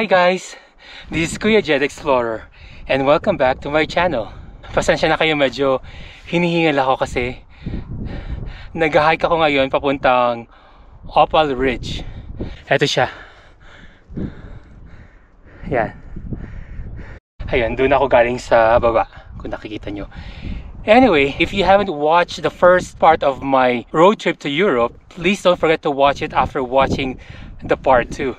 Hi guys! This is kmjs Explorer and welcome back to my channel. Pasensya na kayo, medyo hinihingal ako kasi nag-hike ako ngayon papuntang Opal Ridge. Eto siya. Yan. Ayun, doon ako galing sa baba kung nakikita nyo. Anyway, if you haven't watched the first part of my road trip to Europe, please don't forget to watch it after watching the part 2.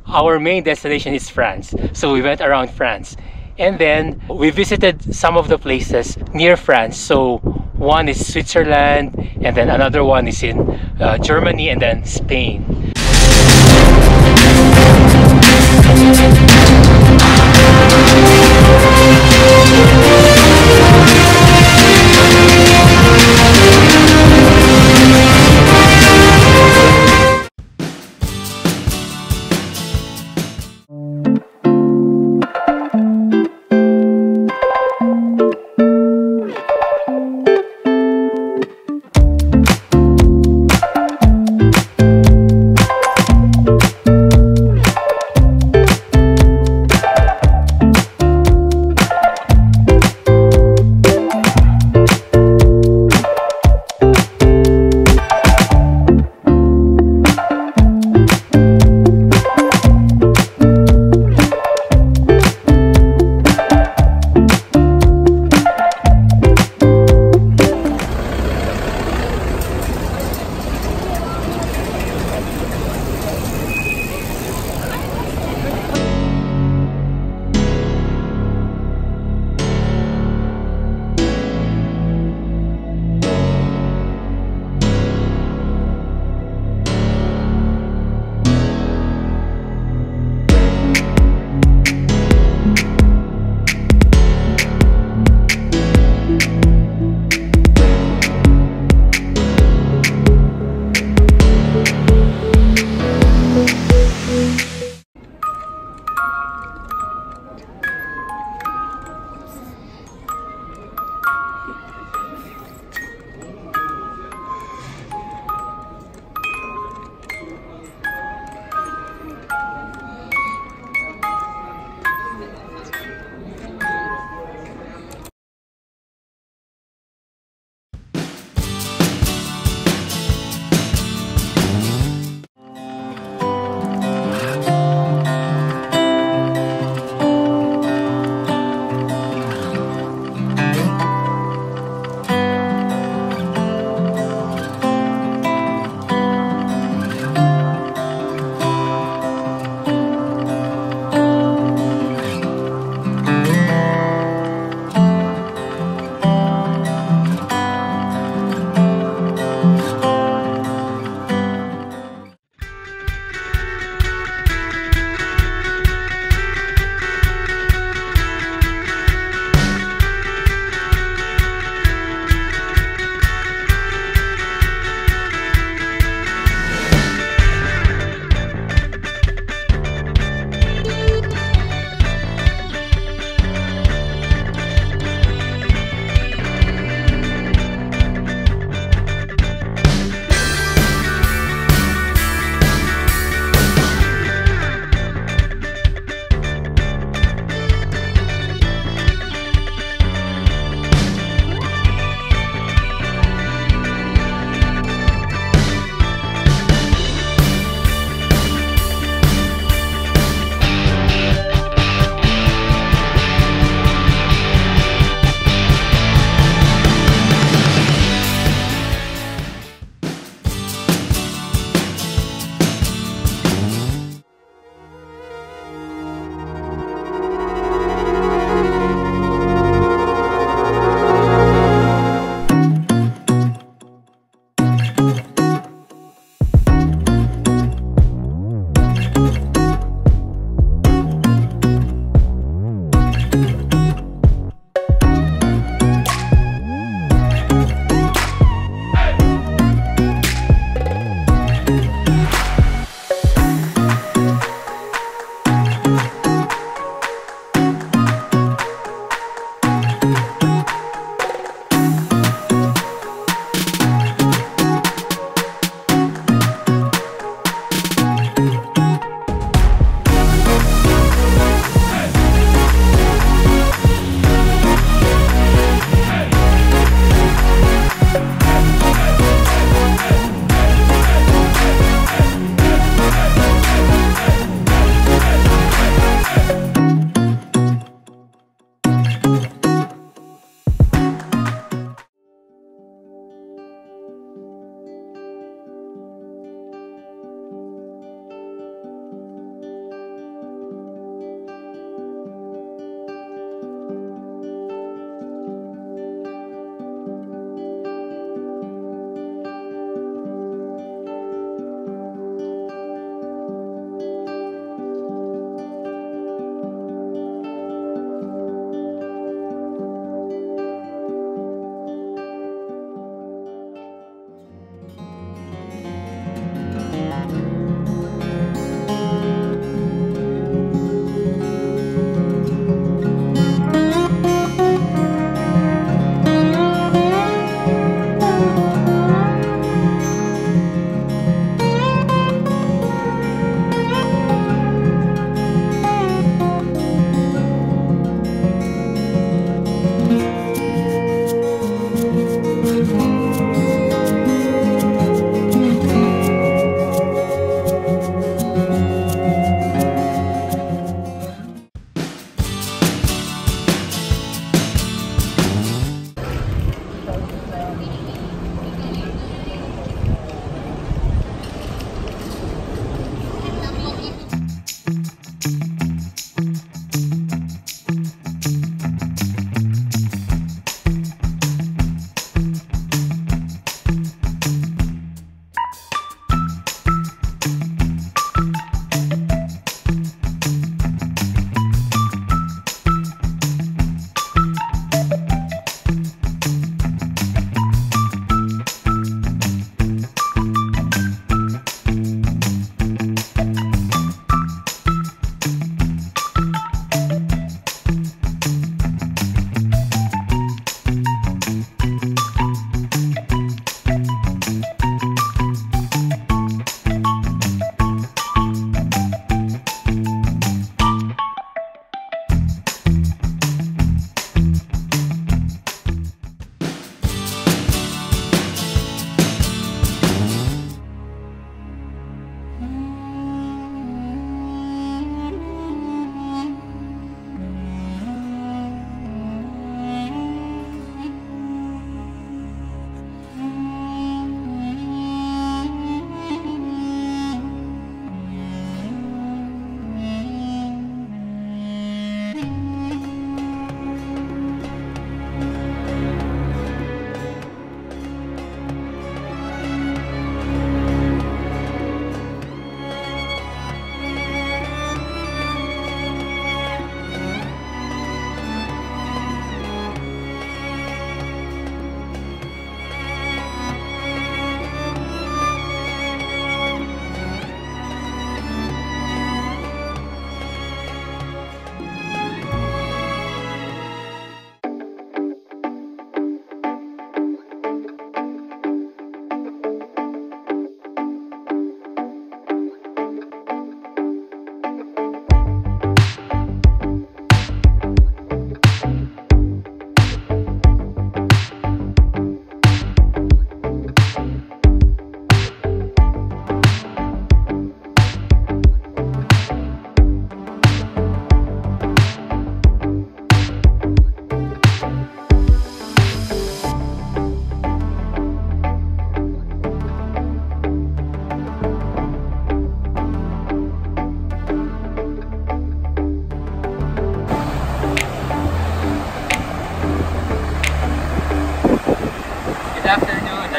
Our main destination is France, so we went around France. And then we visited some of the places near France. So one is Switzerland, and then another one is in Germany, and then Spain.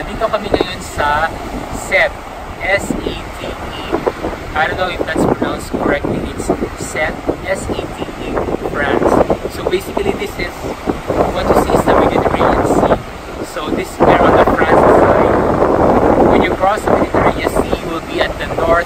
Nandito kami ngayon sa Sète, S-E-T-E. I don't know if that's pronounced correctly. It's Sète, S-E-T-E, France. So basically this is, what you see is the Mediterranean Sea. So this, we're on the France side. When you cross the Mediterranean Sea, you will be at the north